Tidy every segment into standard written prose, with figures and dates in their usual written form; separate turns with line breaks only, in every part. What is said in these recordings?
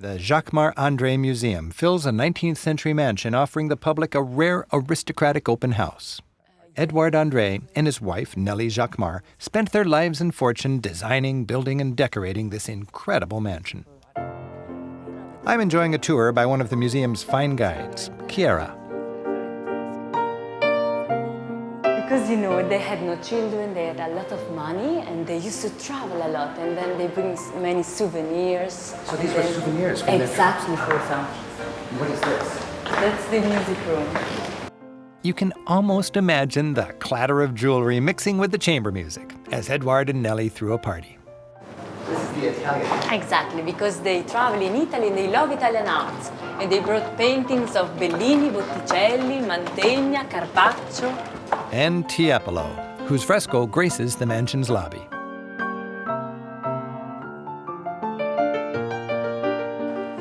The Jacquemart-André Museum fills a 19th century mansion offering the public a rare aristocratic open house. Edouard-André and his wife, Nellie Jacquemart, spent their lives and fortune designing, building, and decorating this incredible mansion. I'm enjoying a tour by one of the museum's fine guides, Chiara.
Because, they had no children, they had a lot of money, and they used to travel a lot, and then they bring many souvenirs.
So these were souvenirs from
exactly, for example.
What is this?
That's the music room.
You can almost imagine the clatter of jewelry mixing with the chamber music as Edouard and Nellie threw a party.
This is the Italian.
Exactly, because they travel in Italy and they love Italian art. And they brought paintings of Bellini, Botticelli, Mantegna, Carpaccio.
And Tiepolo, whose fresco graces the mansion's lobby.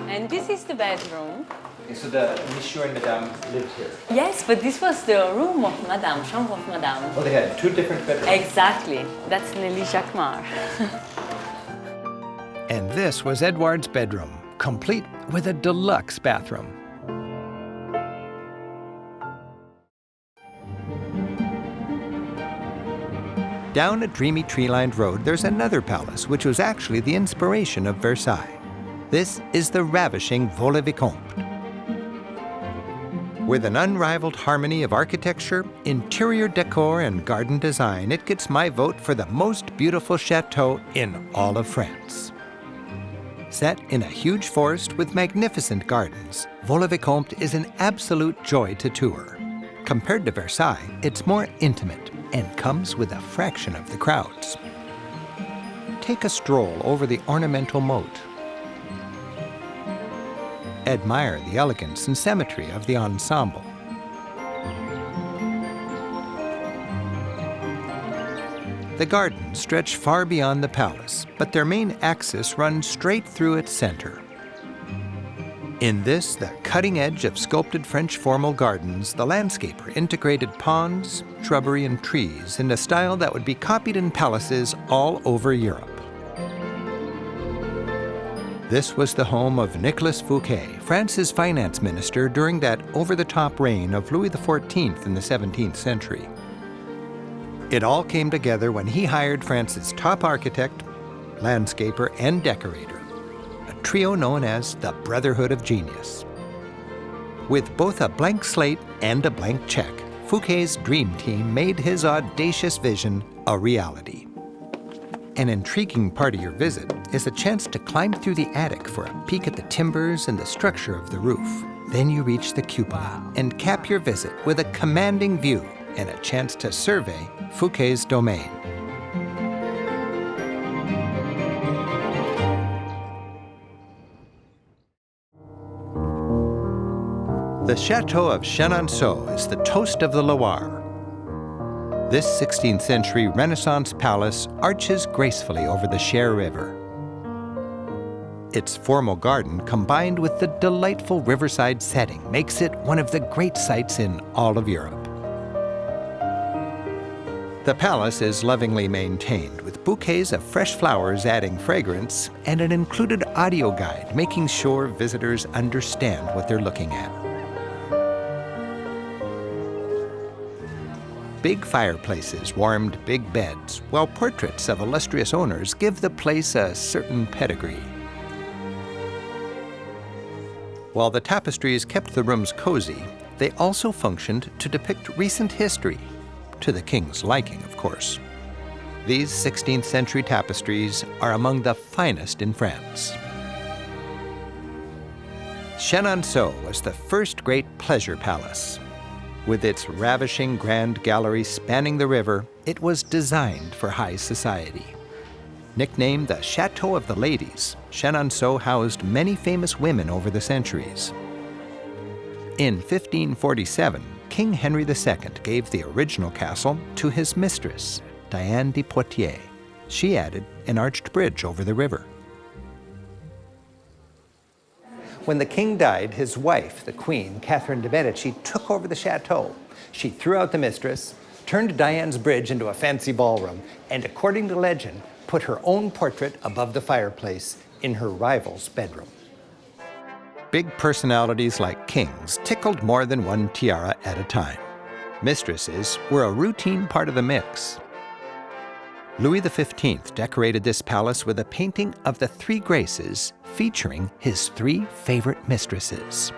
And this is the bedroom.
Okay, so the Monsieur and Madame lived here?
Yes, but this was the room of Madame, chambre of Madame.
Oh, they had two different bedrooms?
Exactly. That's Nellie Jacquemart.
And this was Edouard's bedroom, complete with a deluxe bathroom. Down a dreamy tree-lined road, there's another palace, which was actually the inspiration of Versailles. This is the ravishing Vaux-le-Vicomte. With an unrivaled harmony of architecture, interior decor, and garden design, it gets my vote for the most beautiful chateau in all of France. Set in a huge forest with magnificent gardens, Vaux-le-Vicomte is an absolute joy to tour. Compared to Versailles, it's more intimate and comes with a fraction of the crowds. Take a stroll over the ornamental moat. Admire the elegance and symmetry of the ensemble. The gardens stretch far beyond the palace, but their main axis runs straight through its center. In this, the cutting edge of sculpted French formal gardens, the landscaper integrated ponds, shrubbery, and trees in a style that would be copied in palaces all over Europe. This was the home of Nicolas Fouquet, France's finance minister during that over-the-top reign of Louis XIV in the 17th century. It all came together when he hired France's top architect, landscaper, and decorator, a trio known as the Brotherhood of Genius. With both a blank slate and a blank check, Fouquet's dream team made his audacious vision a reality. An intriguing part of your visit is a chance to climb through the attic for a peek at the timbers and the structure of the roof. Then you reach the cupola and cap your visit with a commanding view and a chance to survey Fouquet's domain. The Château of Chenonceau is the toast of the Loire. This 16th century Renaissance palace arches gracefully over the Cher River. Its formal garden, combined with the delightful riverside setting, makes it one of the great sights in all of Europe. The palace is lovingly maintained, with bouquets of fresh flowers adding fragrance and an included audio guide making sure visitors understand what they're looking at. Big fireplaces warmed big beds, while portraits of illustrious owners give the place a certain pedigree. While the tapestries kept the rooms cozy, they also functioned to depict recent history, to the king's liking, of course. These 16th century tapestries are among the finest in France. Chenonceau was the first great pleasure palace. With its ravishing grand gallery spanning the river, it was designed for high society. Nicknamed the Château of the Ladies, Chenonceau housed many famous women over the centuries. In 1547, King Henry II gave the original castle to his mistress, Diane de Poitiers. She added an arched bridge over the river. When the king died, his wife, the queen, Catherine de' Medici, took over the chateau. She threw out the mistress, turned Diane's bridge into a fancy ballroom, and according to legend, put her own portrait above the fireplace in her rival's bedroom. Big personalities like kings tickled more than one tiara at a time. Mistresses were a routine part of the mix. Louis XV decorated this palace with a painting of the Three Graces featuring his 3 favorite mistresses.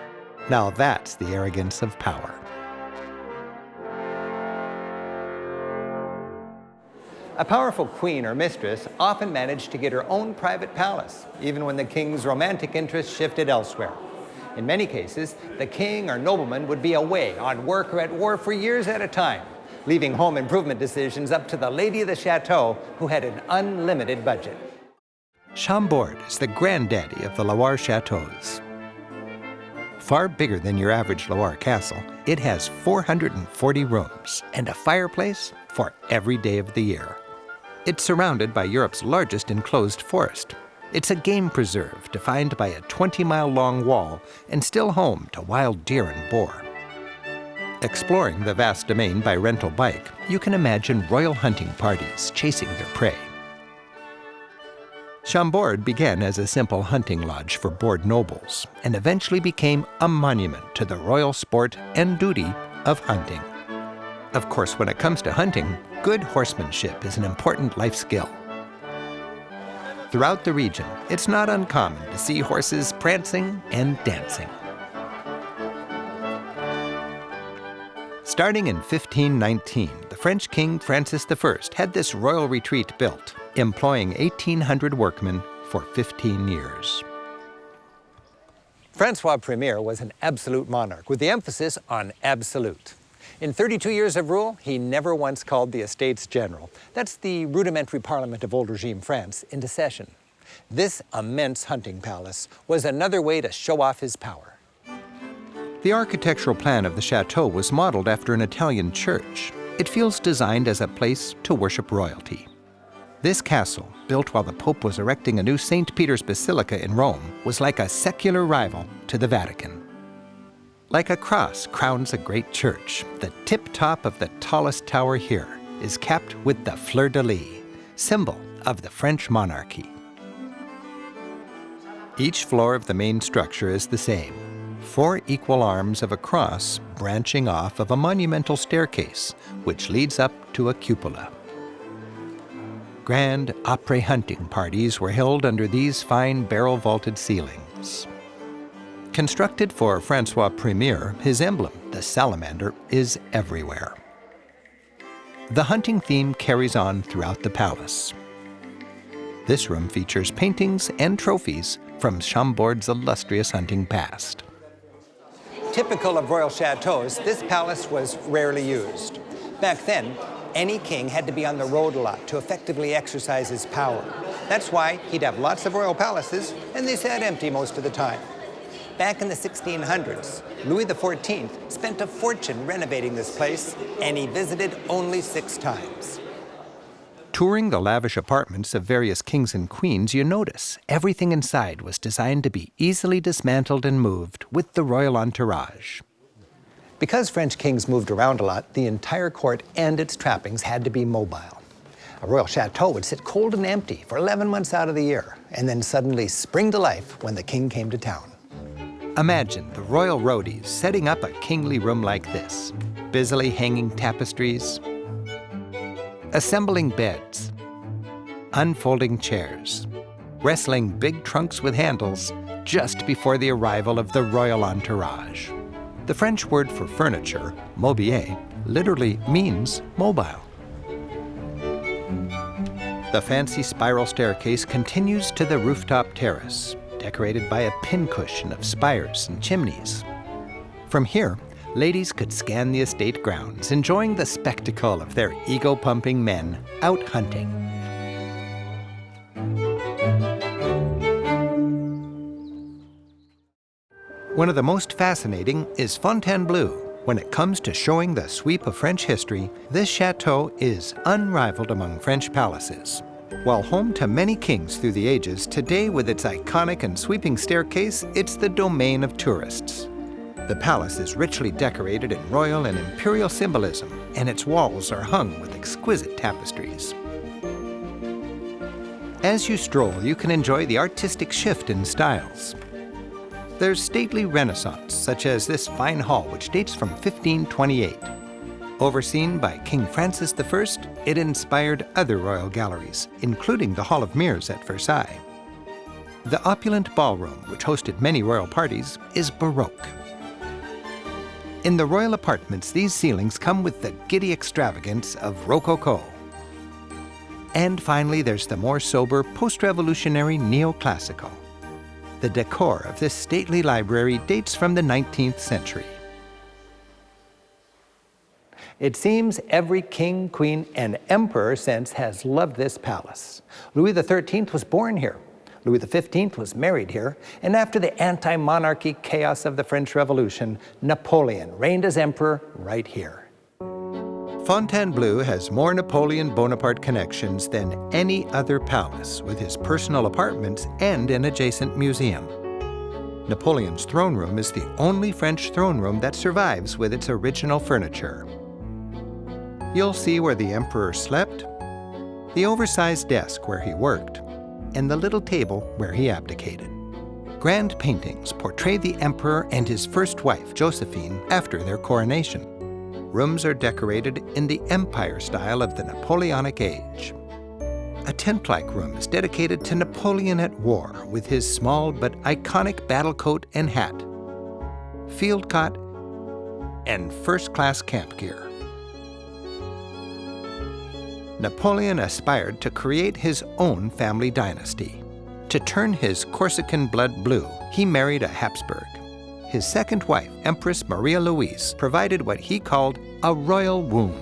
Now that's the arrogance of power. A powerful queen or mistress often managed to get her own private palace, even when the king's romantic interests shifted elsewhere. In many cases, the king or nobleman would be away on work or at war for years at a time, leaving home improvement decisions up to the lady of the chateau who had an unlimited budget. Chambord is the granddaddy of the Loire chateaux. Far bigger than your average Loire castle, it has 440 rooms and a fireplace for every day of the year. It's surrounded by Europe's largest enclosed forest. It's a game preserve defined by a 20-mile-long wall and still home to wild deer and boar. Exploring the vast domain by rental bike, you can imagine royal hunting parties chasing their prey. Chambord began as a simple hunting lodge for bored nobles and eventually became a monument to the royal sport and duty of hunting. Of course, when it comes to hunting, good horsemanship is an important life skill. Throughout the region, it's not uncommon to see horses prancing and dancing. Starting in 1519, the French King Francis I had this royal retreat built, employing 1,800 workmen for 15 years. Francois I was an absolute monarch, with the emphasis on absolute. In 32 years of rule, he never once called the Estates General. That's the rudimentary parliament of old regime France into session. This immense hunting palace was another way to show off his power. The architectural plan of the chateau was modeled after an Italian church. It feels designed as a place to worship royalty. This castle, built while the Pope was erecting a new St. Peter's Basilica in Rome, was like a secular rival to the Vatican. Like a cross crowns a great church, the tip-top of the tallest tower here is capped with the fleur-de-lis, symbol of the French monarchy. Each floor of the main structure is the same, 4 equal arms of a cross branching off of a monumental staircase, which leads up to a cupola. Grand après hunting parties were held under these fine barrel-vaulted ceilings. Constructed for Francois I, his emblem, the salamander, is everywhere. The hunting theme carries on throughout the palace. This room features paintings and trophies from Chambord's illustrious hunting past. Typical of royal chateaux, this palace was rarely used. Back then, any king had to be on the road a lot to effectively exercise his power. That's why he'd have lots of royal palaces, and they sat empty most of the time. Back in the 1600s, Louis XIV spent a fortune renovating this place, and he visited only 6 times. Touring the lavish apartments of various kings and queens, you notice everything inside was designed to be easily dismantled and moved with the royal entourage. Because French kings moved around a lot, the entire court and its trappings had to be mobile. A royal chateau would sit cold and empty for 11 months out of the year, and then suddenly spring to life when the king came to town. Imagine the royal roadies setting up a kingly room like this, busily hanging tapestries, assembling beds, unfolding chairs, wrestling big trunks with handles just before the arrival of the royal entourage. The French word for furniture, mobilier, literally means mobile. The fancy spiral staircase continues to the rooftop terrace, decorated by a pincushion of spires and chimneys. From here, ladies could scan the estate grounds, enjoying the spectacle of their ego-pumping men out hunting. One of the most fascinating is Fontainebleau. When it comes to showing the sweep of French history, this chateau is unrivaled among French palaces. While home to many kings through the ages, today with its iconic and sweeping staircase, it's the domain of tourists. The palace is richly decorated in royal and imperial symbolism, and its walls are hung with exquisite tapestries. As you stroll, you can enjoy the artistic shift in styles. There's stately renaissance, such as this fine hall, which dates from 1528. Overseen by King Francis I, it inspired other royal galleries, including the Hall of Mirrors at Versailles. The opulent ballroom, which hosted many royal parties, is Baroque. In the royal apartments, these ceilings come with the giddy extravagance of Rococo. And finally, there's the more sober, post-revolutionary neoclassical. The decor of this stately library dates from the 19th century. It seems every king, queen, and emperor since has loved this palace. Louis XIII was born here. Louis XV was married here, and after the anti-monarchy chaos of the French Revolution, Napoleon reigned as emperor right here. Fontainebleau has more Napoleon Bonaparte connections than any other palace, with his personal apartments and an adjacent museum. Napoleon's throne room is the only French throne room that survives with its original furniture. You'll see where the emperor slept, the oversized desk where he worked, and the little table where he abdicated. Grand paintings portray the emperor and his first wife, Josephine, after their coronation. Rooms are decorated in the Empire style of the Napoleonic age. A tent-like room is dedicated to Napoleon at war with his small but iconic battle coat and hat, field cot, and first-class camp gear. Napoleon aspired to create his own family dynasty. To turn his Corsican blood blue, he married a Habsburg. His second wife, Empress Maria Louise, provided what he called a royal womb.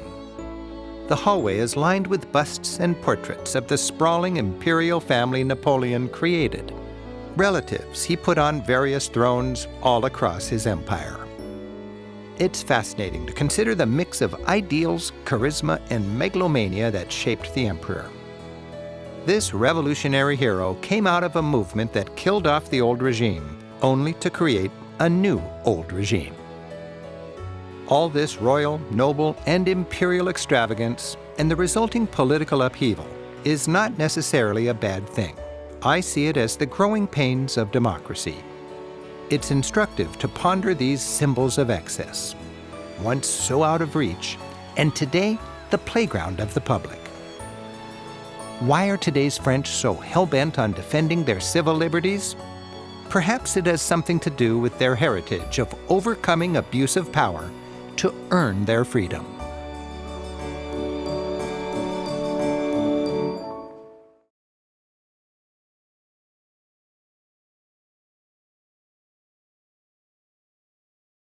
The hallway is lined with busts and portraits of the sprawling imperial family Napoleon created. Relatives he put on various thrones all across his empire. It's fascinating to consider the mix of ideals, charisma, and megalomania that shaped the emperor. This revolutionary hero came out of a movement that killed off the old regime, only to create a new old regime. All this royal, noble, and imperial extravagance and the resulting political upheaval is not necessarily a bad thing. I see it as the growing pains of democracy. It's instructive to ponder these symbols of excess, once so out of reach, and today the playground of the public. Why are today's French so hell-bent on defending their civil liberties? Perhaps it has something to do with their heritage of overcoming abuse of power to earn their freedom.